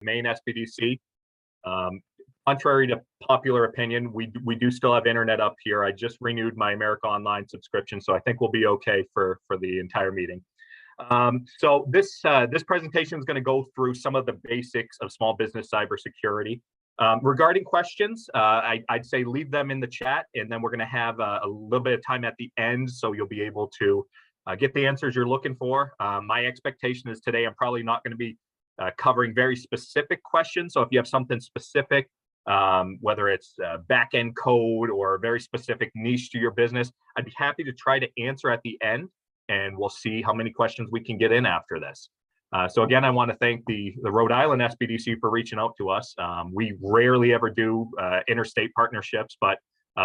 main SBDC. Contrary to popular opinion, we do still have internet up here. I just renewed my America Online subscription, so I think we'll be okay for the entire meeting. So this presentation is going to go through some of the basics of small business cybersecurity. Regarding questions, I'd say leave them in the chat, and then we're going to have a little bit of time at the end, so you'll be able to get the answers you're looking for. My expectation is today I'm probably not going to be covering very specific questions. So if you have something specific, whether it's back-end code or a very specific niche to your business, I'd be happy to try to answer at the end, and we'll see how many questions we can get in after this. So again, I want to thank the Rhode Island SBDC for reaching out to us. We rarely ever do interstate partnerships, but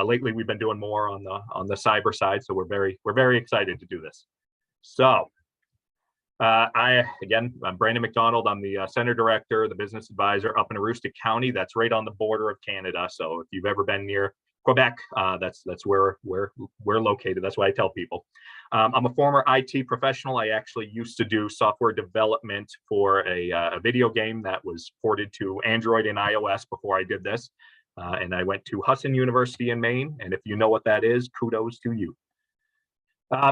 lately we've been doing more on the cyber side, so we're very excited to do this. So I'm Brandon McDonald. I'm the center director, the business advisor up in Aroostook County. That's right on the border of Canada. So if you've ever been near Quebec, that's where we're located. That's why I tell people. I'm a former IT professional. I actually used to do software development for a video game that was ported to Android and iOS before I did this. And I went to Hudson University in Maine. And if you know what that is, kudos to you.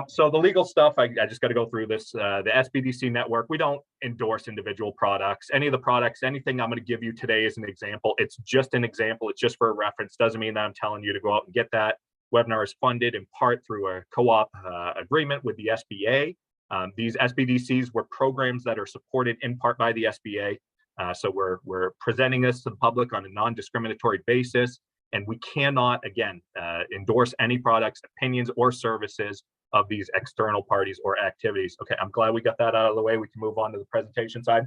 So the legal stuff, I just got to go through this. The SBDC network, we don't endorse individual products. Any of the products, anything I'm going to give you today is an example. It's just an example. It's just for a reference. Doesn't mean that I'm telling you to go out and get that. Webinar is funded in part through a co-op agreement with the SBA. These SBDCs were programs that are supported in part by the SBA. So we're presenting this to the public on a non-discriminatory basis. And we cannot, again, endorse any products, opinions, or services of these external parties or activities. Okay, I'm glad we got that out of the way. We can move on to the presentation side.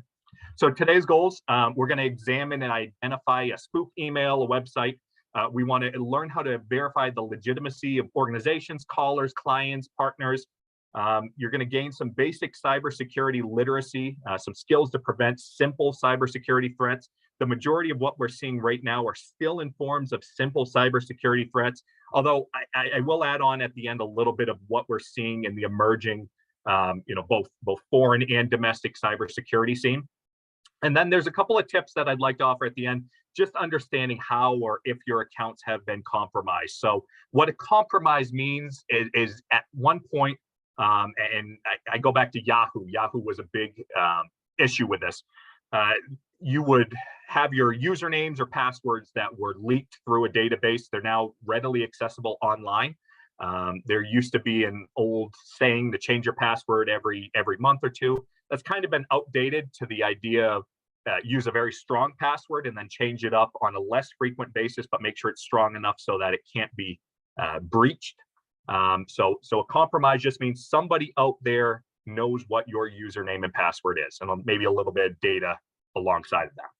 So today's goals, we're going to examine and identify a spoof email, a website. We want to learn how to verify the legitimacy of organizations, callers, clients, partners. You're going to gain some basic cybersecurity literacy, some skills to prevent simple cybersecurity threats. The majority of what we're seeing right now are still in forms of simple cybersecurity threats, although I will add on at the end a little bit of what we're seeing in the emerging, both foreign and domestic cybersecurity scene. And then there's a couple of tips that I'd like to offer at the end, just understanding how or if your accounts have been compromised. So what a compromise means is at one point, and I go back to Yahoo. Yahoo was a big issue with this. You would have your usernames or passwords that were leaked through a database. They're now readily accessible online. There used to be an old saying to change your password every month or two. That's kind of been outdated to the idea of use a very strong password and then change it up on a less frequent basis, but make sure it's strong enough so that it can't be breached. So a compromise just means somebody out there knows what your username and password is, and maybe a little bit of data alongside of that.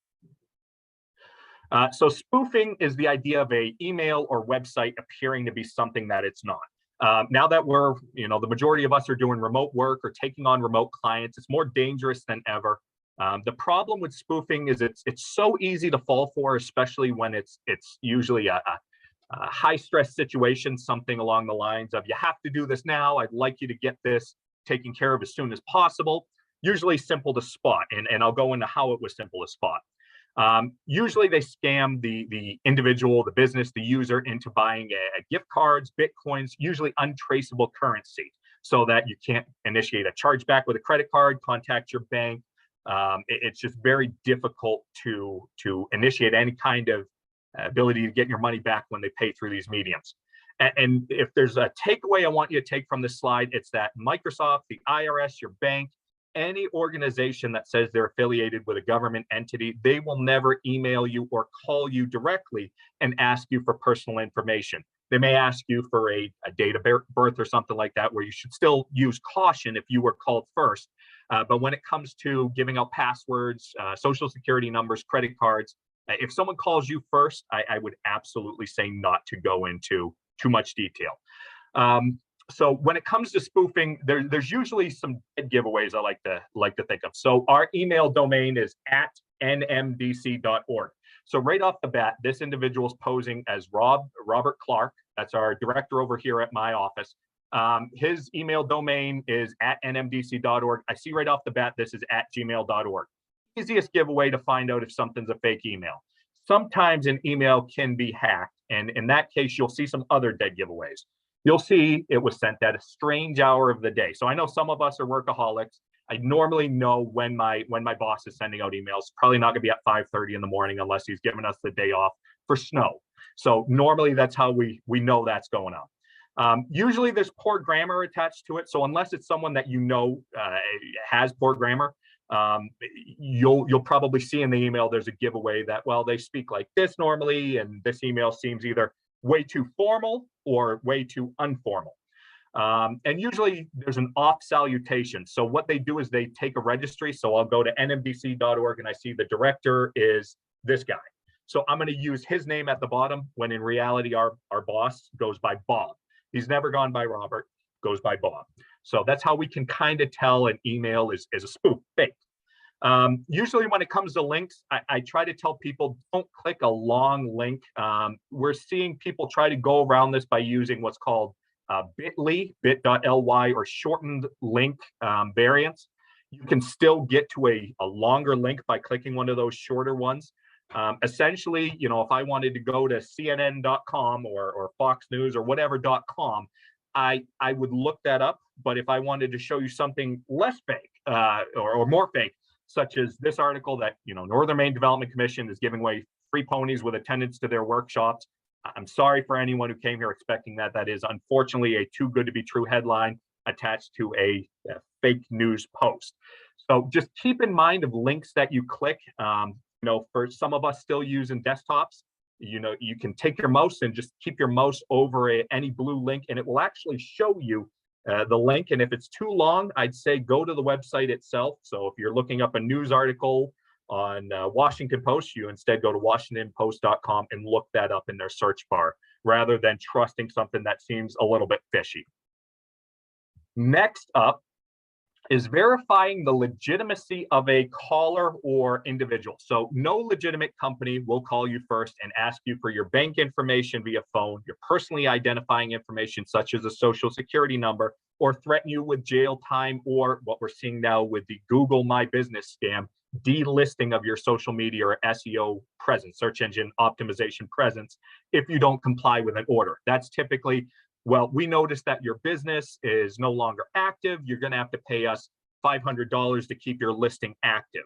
So spoofing is the idea of an email or website appearing to be something that it's not. Now that we're, the majority of us are doing remote work or taking on remote clients, it's more dangerous than ever. The problem with spoofing is it's so easy to fall for, especially when it's usually a high stress situation, something along the lines of, you have to do this now. I'd like you to get this taken care of as soon as possible. Usually simple to spot, and I'll go into how it was simple to spot. Usually they scam the individual, the business, the user into buying a gift cards, Bitcoins, usually untraceable currency, so that you can't initiate a chargeback with a credit card, contact your bank. It's just very difficult to initiate any kind of ability to get your money back when they pay through these mediums. And if there's a takeaway I want you to take from this slide, it's that Microsoft, the IRS, your bank, any organization that says they're affiliated with a government entity, they will never email you or call you directly and ask you for personal information. They may ask you for a date of birth or something like that, where you should still use caution if you were called first. But when it comes to giving out passwords, social security numbers, credit cards, if someone calls you first, I would absolutely say not to go into too much detail. So when it comes to spoofing, there's usually some dead giveaways I like to think of. So our email domain is @nmdc.org. So right off the bat, this individual is posing as Robert Clark. That's our director over here at my office. His email domain is @nmdc.org. I see right off the bat, this is @gmail.org. easiest giveaway to find out if something's a fake email. Sometimes an email can be hacked, and in that case, you'll see some other dead giveaways. You'll see it was sent at a strange hour of the day. So I know some of us are workaholics. I normally know when my boss is sending out emails. Probably not going to be at 5:30 in the morning unless he's given us the day off for snow. So normally that's how we know that's going on. Usually there's poor grammar attached to it. So unless it's someone that you know has poor grammar, you'll probably see in the email there's a giveaway that, well, they speak like this normally, and this email seems either way too formal or way too informal. And usually there's an off salutation. So what they do is they take a registry. So I'll go to nmbc.org and I see the director is this guy. So I'm going to use his name at the bottom when in reality our boss goes by Bob. He's never gone by Robert, goes by Bob. So that's how we can kind of tell an email is a spoof, fake. Usually when it comes to links, I try to tell people don't click a long link. We're seeing people try to go around this by using what's called bit.ly, bit.ly, or shortened link variants. You can still get to a longer link by clicking one of those shorter ones. Essentially, if I wanted to go to CNN.com or Fox News or whatever.com, I would look that up. But if I wanted to show you something less fake or more fake, such as this article that, Northern Maine Development Commission is giving away free ponies with attendance to their workshops. I'm sorry for anyone who came here expecting that. That is unfortunately a too good to be true headline attached to a fake news post. So just keep in mind of links that you click. For some of us still using desktops, you can take your mouse and just keep your mouse over any blue link, and it will actually show you the link. And if it's too long, I'd say go to the website itself. So if you're looking up a news article on Washington Post, you instead go to washingtonpost.com and look that up in their search bar rather than trusting something that seems a little bit fishy. Next up is verifying the legitimacy of a caller or individual. So no legitimate company will call you first and ask you for your bank information via phone, your personally identifying information such as a social security number, or threaten you with jail time, or what we're seeing now with the Google My Business scam, delisting of your social media or SEO presence, search engine optimization presence, if you don't comply with an order. That's typically, well, we noticed that your business is no longer active. You're going to have to pay us $500 to keep your listing active.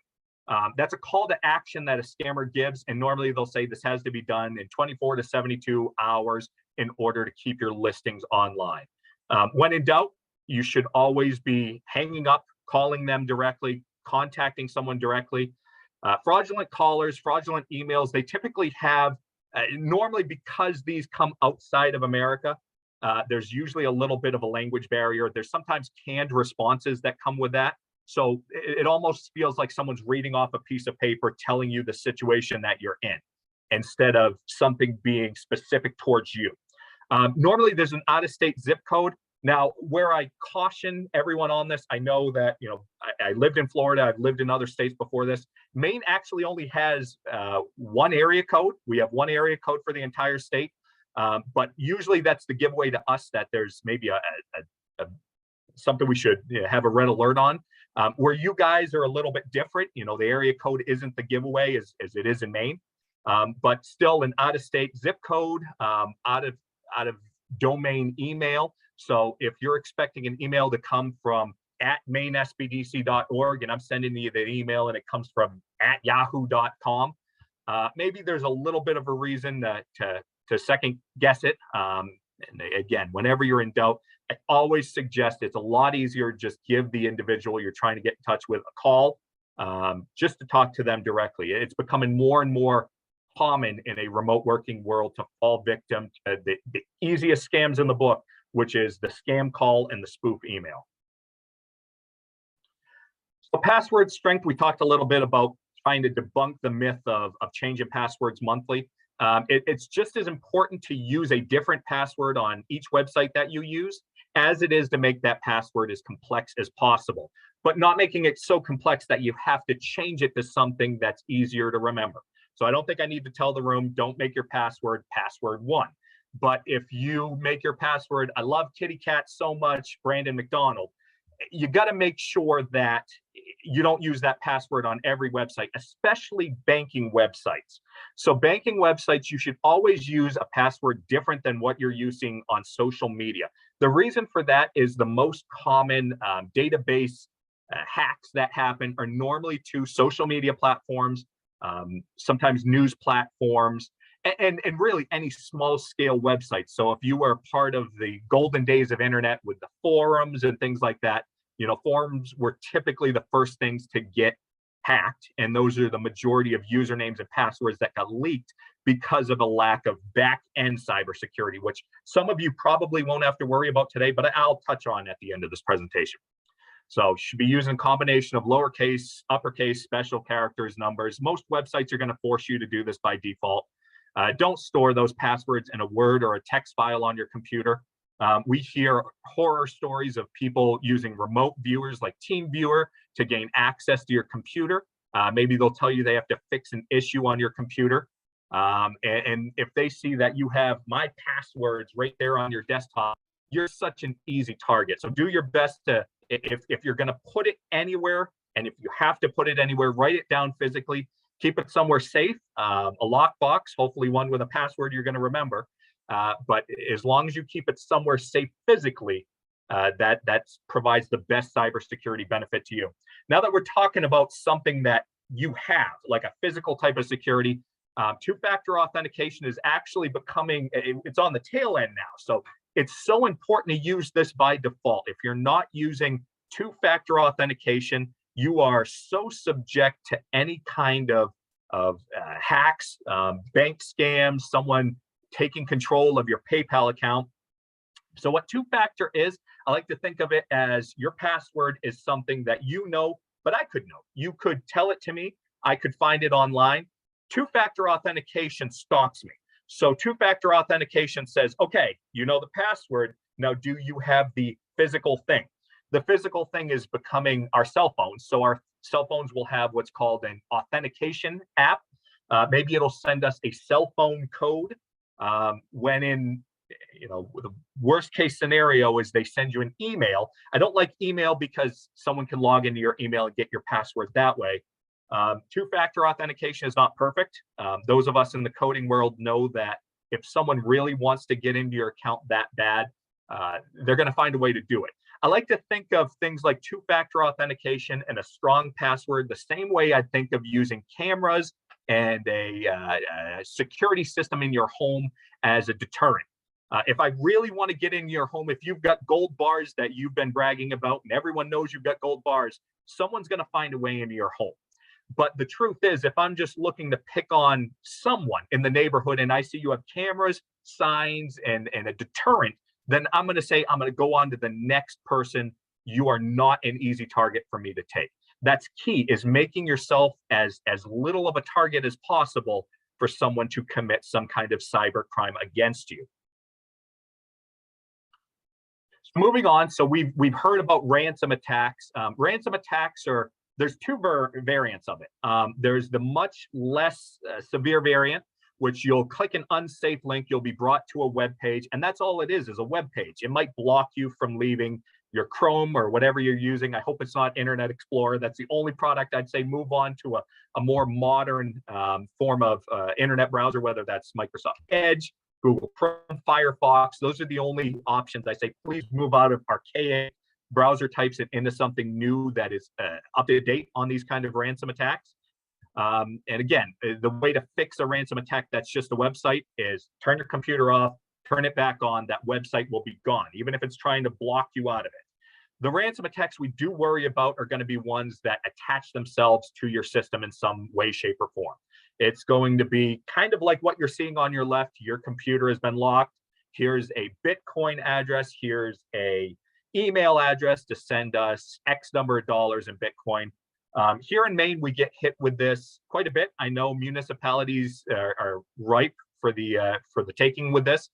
That's a call to action that a scammer gives. And normally they'll say this has to be done in 24 to 72 hours in order to keep your listings online. When in doubt, you should always be hanging up, calling them directly, contacting someone directly. Fraudulent callers, fraudulent emails, they typically have, normally because these come outside of America, there's usually a little bit of a language barrier. There's sometimes canned responses that come with that. So it almost feels like someone's reading off a piece of paper telling you the situation that you're in instead of something being specific towards you. Normally there's an out-of-state zip code. Now, where I caution everyone on this, I know that, I lived in Florida, I've lived in other states before this. Maine actually only has one area code. We have one area code for the entire state. But usually that's the giveaway to us that there's maybe something we should have a red alert on. Where you guys are a little bit different, the area code isn't the giveaway as it is in Maine, but still an out-of-state zip code, out of domain email. So if you're expecting an email to come from @mainespdc.org and I'm sending you the email and it comes from @yahoo.com, maybe there's a little bit of a reason to second guess it. And again, whenever you're in doubt, I always suggest it's a lot easier. Just give the individual you're trying to get in touch with a call, just to talk to them directly. It's becoming more and more common in a remote working world to fall victim to the easiest scams in the book, which is the scam call and the spoof email. So password strength, we talked a little bit about trying to debunk the myth of changing passwords monthly. It's just as important to use a different password on each website that you use as it is to make that password as complex as possible, but not making it so complex that you have to change it to something that's easier to remember. So I don't think I need to tell the room, don't make your password password 1. But if you make your password, I love kitty cat so much, Brandon McDonald, you got to make sure that you don't use that password on every website, especially banking websites. So banking websites, you should always use a password different than what you're using on social media. The reason for that is the most common database hacks that happen are normally to social media platforms, sometimes news platforms, and really any small scale website. So if you were part of the golden days of internet with the forums and things like that, forums were typically the first things to get hacked, and those are the majority of usernames and passwords that got leaked because of a lack of back-end cybersecurity, which some of you probably won't have to worry about today, but I'll touch on at the end of this presentation. So you should be using a combination of lowercase, uppercase, special characters, numbers. Most websites are going to force you to do this by default. Don't store those passwords in a Word or a text file on your computer. We hear horror stories of people using remote viewers like TeamViewer to gain access to your computer. Maybe they'll tell you they have to fix an issue on your computer. And if they see that you have my passwords right there on your desktop, you're such an easy target. So do your best to, if you're going to put it anywhere, and if you have to put it anywhere, write it down physically. Keep it somewhere safe, a lockbox, hopefully one with a password you're going to remember. But as long as you keep it somewhere safe physically, that provides the best cybersecurity benefit to you. Now that we're talking about something that you have, like a physical type of security, two-factor authentication is actually becoming, it's on the tail end now. So it's so important to use this by default. If you're not using two-factor authentication, you are so subject to any kind of hacks, bank scams, someone taking control of your PayPal account. So what two-factor is, I like to think of it as your password is something that you know, but I could know. You could tell it to me. I could find it online. Two-factor authentication stalks me. So two-factor authentication says, okay, you know the password. Now, do you have the physical thing? The physical thing is becoming our cell phones. So our cell phones will have what's called an authentication app. Maybe it'll send us a cell phone code. When in, the worst case scenario is they send you an email. I don't like email because someone can log into your email and get your password that way. Two-factor authentication is not perfect. Those of us in the coding world know that if someone really wants to get into your account that bad, they're going to find a way to do it. I like to think of things like two-factor authentication and a strong password the same way I think of using cameras and a security system in your home as a deterrent. If I really want to get in your home, if you've got gold bars that you've been bragging about and everyone knows you've got gold bars, someone's going to find a way into your home. But the truth is, if I'm just looking to pick on someone in the neighborhood and I see you have cameras, signs, and a deterrent, then I'm going to say, I'm going to go on to the next person. You are not an easy target for me to take. That's key, is making yourself as little of a target as possible for someone to commit some kind of cyber crime against you. So moving on, so we've heard about ransom attacks. Ransom attacks there's two variants of it. There's the much less severe variant, which you'll click an unsafe link, you'll be brought to a web page, and that's all it is a web page. It might block you from leaving your Chrome or whatever you're using. I hope it's not Internet Explorer. That's the only product I'd say move on to a more modern form of internet browser, whether that's Microsoft Edge, Google Chrome, Firefox. Those are the only options I say, please move out of archaic browser types and into something new that is up to date on these kind of ransom attacks. And again, the way to fix a ransom attack that's just a website is turn your computer off, turn it back on, that website will be gone, even if it's trying to block you out of it. The ransom attacks we do worry about are going to be ones that attach themselves to your system in some way, shape, or form. It's going to be kind of like what you're seeing on your left. Your computer has been locked. Here's a Bitcoin address. Here's a email address to send us X number of dollars in Bitcoin. Here in Maine, we get hit with this quite a bit. I know municipalities are ripe for the taking with this.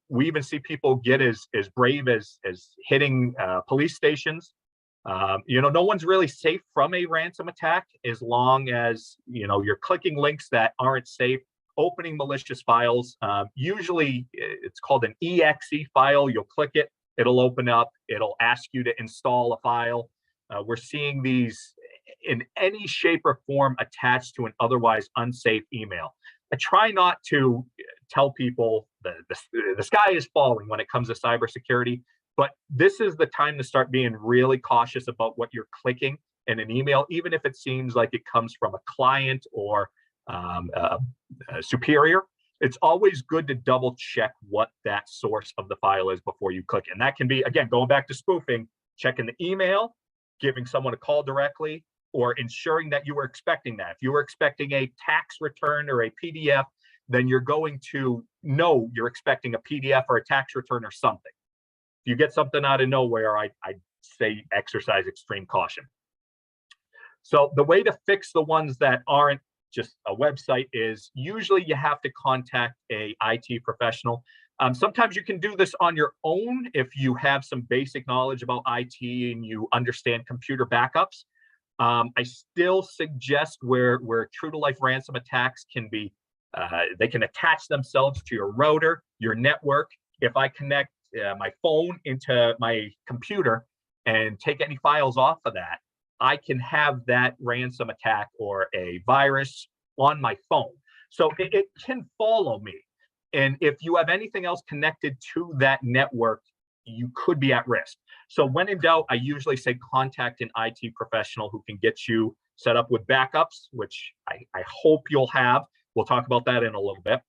We even see people get as brave as hitting police stations. No one's really safe from a ransom attack as long as you're clicking links that aren't safe, opening malicious files. Usually, it's called an exe file. You'll click it. It'll open up, it'll ask you to install a file. We're seeing these in any shape or form attached to an otherwise unsafe email. I try not to tell people the sky is falling when it comes to cybersecurity, but this is the time to start being really cautious about what you're clicking in an email, even if it seems like it comes from a client or a superior. It's always good to double check what that source of the file is before you click. And that can be, again, going back to spoofing, checking the email, giving someone a call directly, or ensuring that you were expecting that. If you were expecting a tax return or a PDF, then you're going to know you're expecting a PDF or a tax return or something. If you get something out of nowhere, I'd say exercise extreme caution. So the way to fix the ones that aren't just a website is usually you have to contact a IT professional. Sometimes you can do this on your own if you have some basic knowledge about IT and you understand computer backups. I still suggest where true to life ransom attacks can be, they can attach themselves to your router, your network. If I connect my phone into my computer and take any files off of that, I can have that ransom attack or a virus on my phone. So it can follow me. And if you have anything else connected to that network, you could be at risk. So when in doubt, I usually say contact an IT professional who can get you set up with backups, which I hope you'll have. We'll talk about that in a little bit.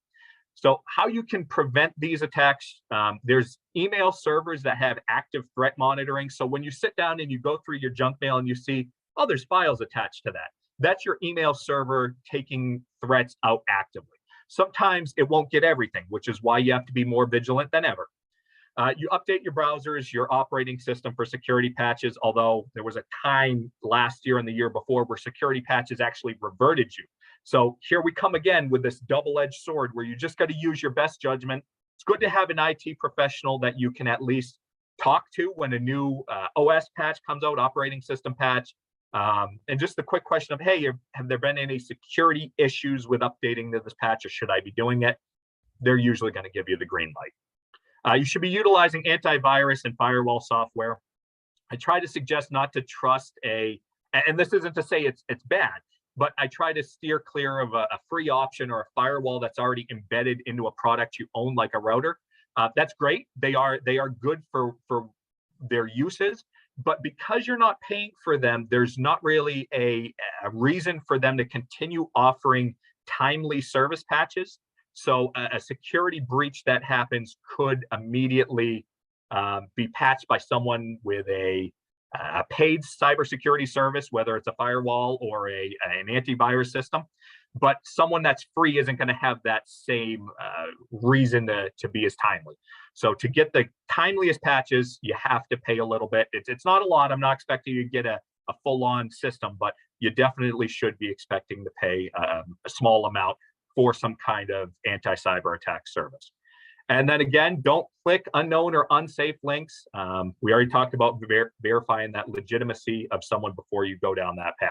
So how you can prevent these attacks, there's email servers that have active threat monitoring. So when you sit down and you go through your junk mail and you see, oh, there's files attached to that, that's your email server taking threats out actively. Sometimes it won't get everything, which is why you have to be more vigilant than ever. You update your browsers, your operating system for security patches, although there was a time last year and the year before where security patches actually reverted you. So here we come again with this double-edged sword where you just got to use your best judgment. It's good to have an IT professional that you can at least talk to when a new OS patch comes out, operating system patch. And just the quick question of, hey, have there been any security issues with updating to this patch, or should I be doing it? They're usually going to give you the green light. You should be utilizing antivirus and firewall software. I try to suggest not to trust and this isn't to say it's bad, but I try to steer clear of a free option or a firewall that's already embedded into a product you own, like a router. That's great. They are good for their uses, but because you're not paying for them, there's not really a reason for them to continue offering timely service patches. So a security breach that happens could immediately be patched by someone with a paid cybersecurity service, whether it's a firewall or an antivirus system. But someone that's free isn't going to have that same reason to be as timely. So to get the timeliest patches, you have to pay a little bit. It's not a lot. I'm not expecting you to get a full-on system, but you definitely should be expecting to pay a small amount for some kind of anti-cyber attack service. And then again, don't click unknown or unsafe links. We already talked about verifying that legitimacy of someone before you go down that path.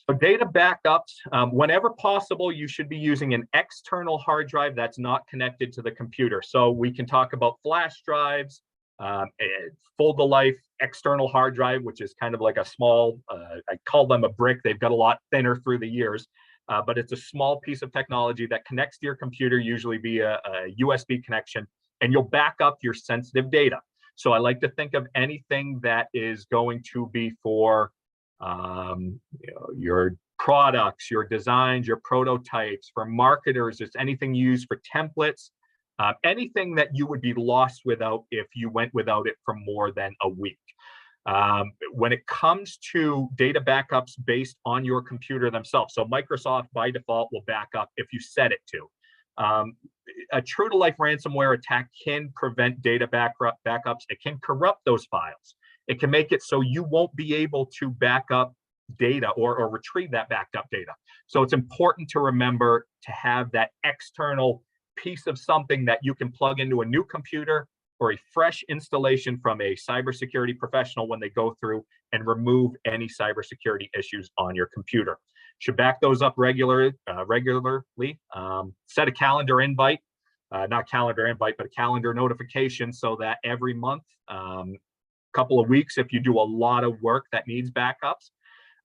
So data backups, whenever possible, you should be using an external hard drive that's not connected to the computer. So we can talk about flash drives, full to life external hard drive, which is kind of like a small, I call them a brick. They've got a lot thinner through the years, but it's a small piece of technology that connects to your computer, usually via a USB connection, and you'll back up your sensitive data. So I like to think of anything that is going to be for your products, your designs, your prototypes, for marketers, just anything used for templates, anything that you would be lost without if you went without it for more than a week. When it comes to data backups based on your computer themselves, so Microsoft by default will back up if you set it to. A true to life ransomware attack can prevent data backups. It can corrupt those files. It can make it so you won't be able to back up data or retrieve that backed up data. So it's important to remember to have that external piece of something that you can plug into a new computer or a fresh installation from a cybersecurity professional when they go through and remove any cybersecurity issues on your computer. Should back those up regularly. Set a calendar invite. not calendar invite, but a calendar notification, so that every month, couple of weeks, if you do a lot of work that needs backups,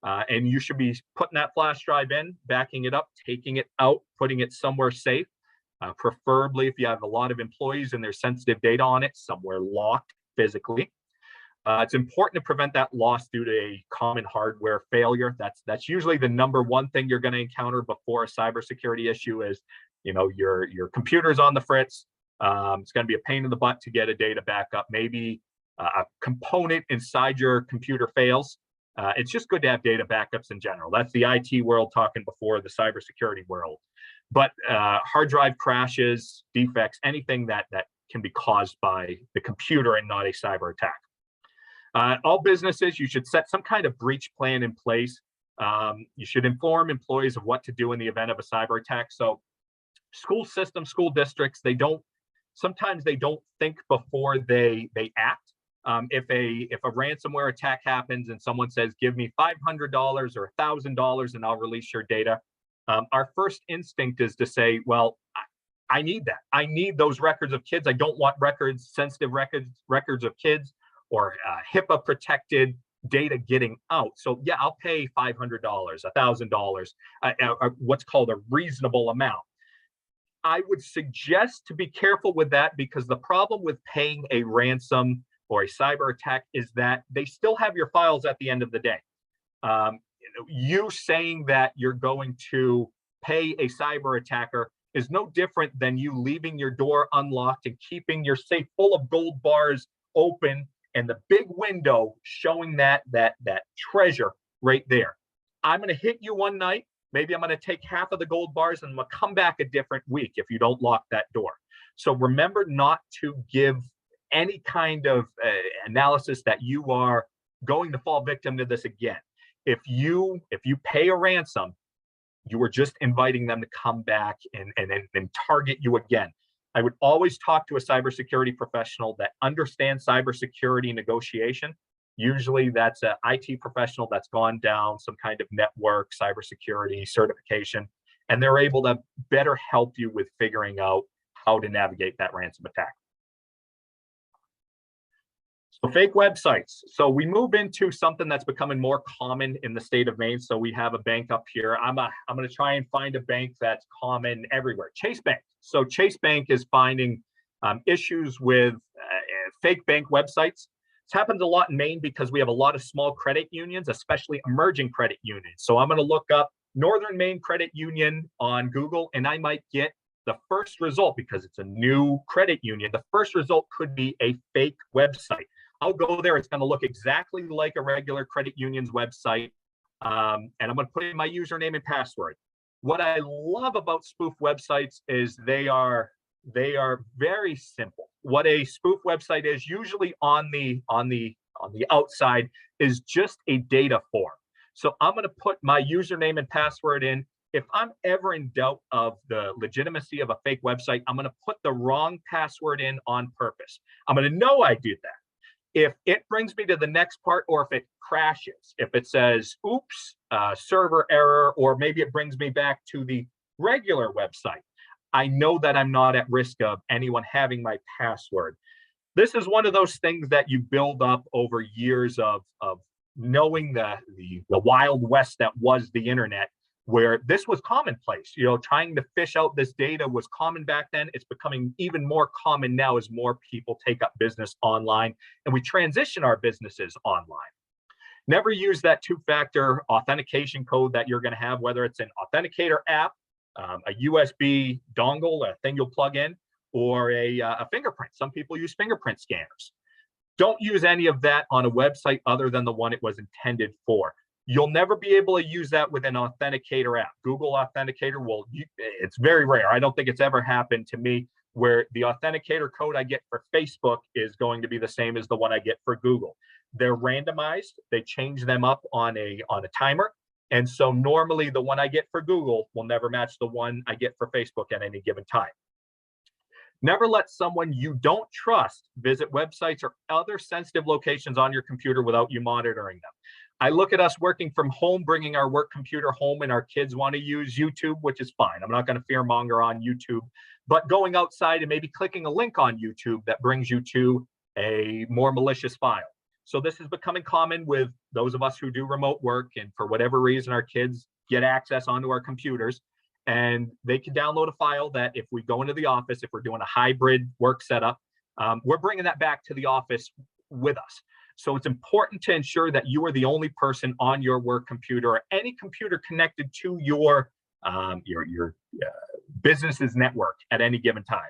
and you should be putting that flash drive in, backing it up, taking it out, putting it somewhere safe. Preferably if you have a lot of employees and there's sensitive data on it, somewhere locked physically. It's important to prevent that loss due to a common hardware failure. That's usually the number one thing you're going to encounter before a cybersecurity issue is, your computer's on the fritz. It's going to be a pain in the butt to get a data backup. Maybe a component inside your computer fails. It's just good to have data backups in general. That's the IT world talking before the cybersecurity world. But hard drive crashes, defects, anything that can be caused by the computer and not a cyber attack. All businesses, you should set some kind of breach plan in place. You should inform employees of what to do in the event of a cyber attack. So school systems, school districts, sometimes they don't think before they act. If a ransomware attack happens and someone says, give me $500 or $1,000 and I'll release your data, our first instinct is to say, well, I need that. I need those records of kids. I don't want sensitive records of kids or HIPAA protected data getting out. So yeah, I'll pay $500, $1,000, what's called a reasonable amount. I would suggest to be careful with that, because the problem with paying a ransom or a cyber attack is that they still have your files at the end of the day. You saying that you're going to pay a cyber attacker is no different than you leaving your door unlocked and keeping your safe full of gold bars open and the big window showing that treasure right there. I'm going to hit you one night. Maybe I'm going to take half of the gold bars and I'm going to come back a different week if you don't lock that door. So remember not to give any kind of analysis that you are going to fall victim to this again. If you pay a ransom, you are just inviting them to come back and target you again. I would always talk to a cybersecurity professional that understands cybersecurity negotiation. Usually that's an IT professional that's gone down some kind of network cybersecurity certification, and they're able to better help you with figuring out how to navigate that ransom attack. So fake websites. So we move into something that's becoming more common in the state of Maine. So we have a bank up here. I'm going to try and find a bank that's common everywhere. Chase Bank. So Chase Bank is finding issues with fake bank websites. This happens a lot in Maine because we have a lot of small credit unions, especially emerging credit unions. So I'm going to look up Northern Maine Credit Union on Google, and I might get the first result, because it's a new credit union. The first result could be a fake website. I'll go there. It's going to look exactly like a regular credit union's website. And I'm going to put in my username and password. What I love about spoof websites is they are very simple. What a spoof website is, usually on the outside, is just a data form. So I'm going to put my username and password in. If I'm ever in doubt of the legitimacy of a fake website, I'm going to put the wrong password in on purpose. I'm going to know I did that. If it brings me to the next part, or if it crashes, if it says, oops, server error, or maybe it brings me back to the regular website, I know that I'm not at risk of anyone having my password. This is one of those things that you build up over years of knowing the wild west that was the internet, where this was commonplace. Trying to fish out this data was common back then. It's becoming even more common now as more people take up business online and we transition our businesses online. Never use that two-factor authentication code that you're going to have, whether it's an authenticator app, a USB dongle, a thing you'll plug in, or a fingerprint. Some people use fingerprint scanners. Don't use any of that on a website other than the one it was intended for. You'll never be able to use that with an authenticator app. Google Authenticator it's very rare. I don't think it's ever happened to me where the authenticator code I get for Facebook is going to be the same as the one I get for Google. They're randomized. They change them up on a timer. And so normally the one I get for Google will never match the one I get for Facebook at any given time. Never let someone you don't trust visit websites or other sensitive locations on your computer without you monitoring them. I look at us working from home, bringing our work computer home, and our kids want to use YouTube, which is fine. I'm not going to fearmonger on YouTube, but going outside and maybe clicking a link on YouTube that brings you to a more malicious file. So this is becoming common with those of us who do remote work, and for whatever reason, our kids get access onto our computers, and they can download a file that if we go into the office, if we're doing a hybrid work setup, we're bringing that back to the office with us. So it's important to ensure that you are the only person on your work computer or any computer connected to your business's network at any given time.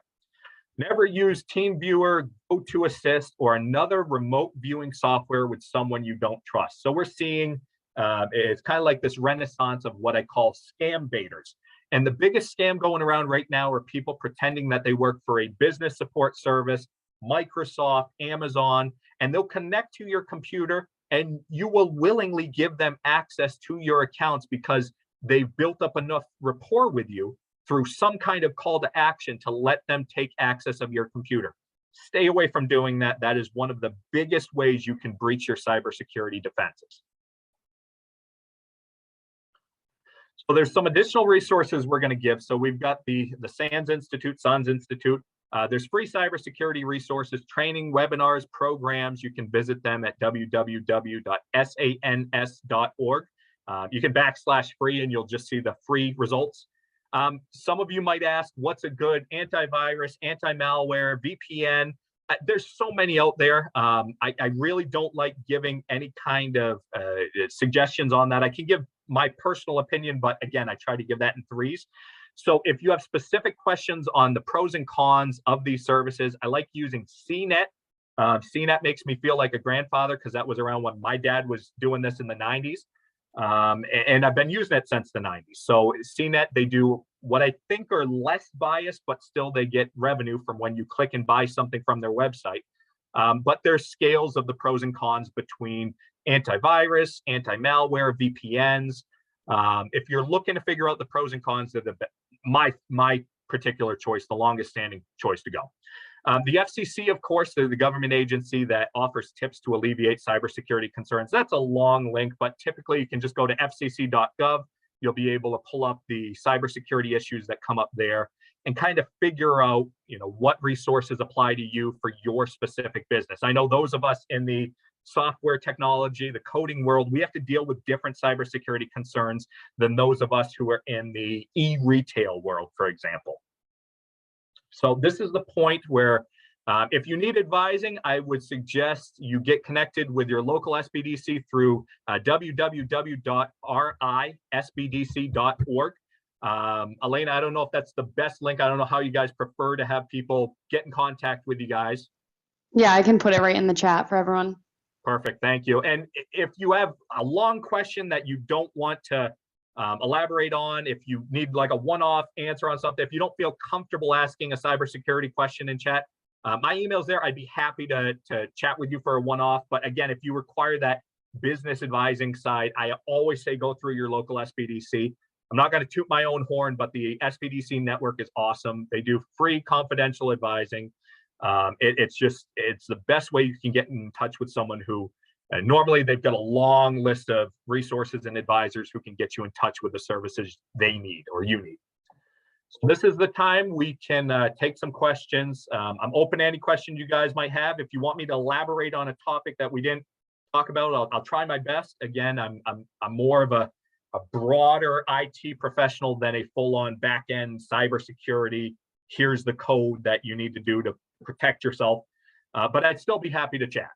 Never use TeamViewer, GoToAssist, or another remote viewing software with someone you don't trust. So we're seeing it's kind of like this renaissance of what I call scam baiters. And the biggest scam going around right now are people pretending that they work for a business support service, Microsoft, Amazon, and they'll connect to your computer and you will willingly give them access to your accounts because they've built up enough rapport with you through some kind of call to action to let them take access of your computer. Stay away from doing that. That is one of the biggest ways you can breach your cybersecurity defenses. So there's some additional resources we're going to give. So we've got the SANS Institute, there's free cybersecurity resources, training, webinars, programs. You can visit them at www.sans.org. You can /free and you'll just see the free results. Some of you might ask, what's a good antivirus, anti-malware, VPN? There's so many out there. I really don't like giving any kind of suggestions on that. I can give my personal opinion, but again, I try to give that in threes. So if you have specific questions on the pros and cons of these services, I like using CNET. CNET makes me feel like a grandfather because that was around when my dad was doing this in the 90s. And I've been using it since the 90s. So CNET, they do what I think are less biased, but still they get revenue from when you click and buy something from their website. But there's scales of the pros and cons between antivirus, anti-malware, VPNs. If you're looking to figure out the pros and cons, they're my particular choice, the longest standing choice to go. The FCC, of course, they're the government agency that offers tips to alleviate cybersecurity concerns. That's a long link, but typically you can just go to fcc.gov. You'll be able to pull up the cybersecurity issues that come up there and kind of figure out, what resources apply to you for your specific business. I know those of us in the software technology, the coding world, we have to deal with different cybersecurity concerns than those of us who are in the e-retail world, for example. So this is the point where if you need advising, I would suggest you get connected with your local SBDC through www.risbdc.org. Elena, I don't know if that's the best link. I don't know how you guys prefer to have people get in contact with you guys. Yeah, I can put it right in the chat for everyone. Perfect, thank you. And if you have a long question that you don't want to elaborate on, if you need like a one-off answer on something, if you don't feel comfortable asking a cybersecurity question in chat, my email's there. I'd be happy to chat with you for a one-off. But again, if you require that business advising side, I always say go through your local SBDC. I'm not going to toot my own horn, but the SBDC network is awesome. They do free confidential advising. It's the best way you can get in touch with someone who normally they've got a long list of resources and advisors who can get you in touch with the services they need or you need. So this is the time we can take some questions. I'm open to any question you guys might have. If you want me to elaborate on a topic that we didn't talk about, I'll try my best. Again, I'm more of a broader IT professional than a full-on back-end cybersecurity. Here's the code that you need to do to protect yourself. But I'd still be happy to chat.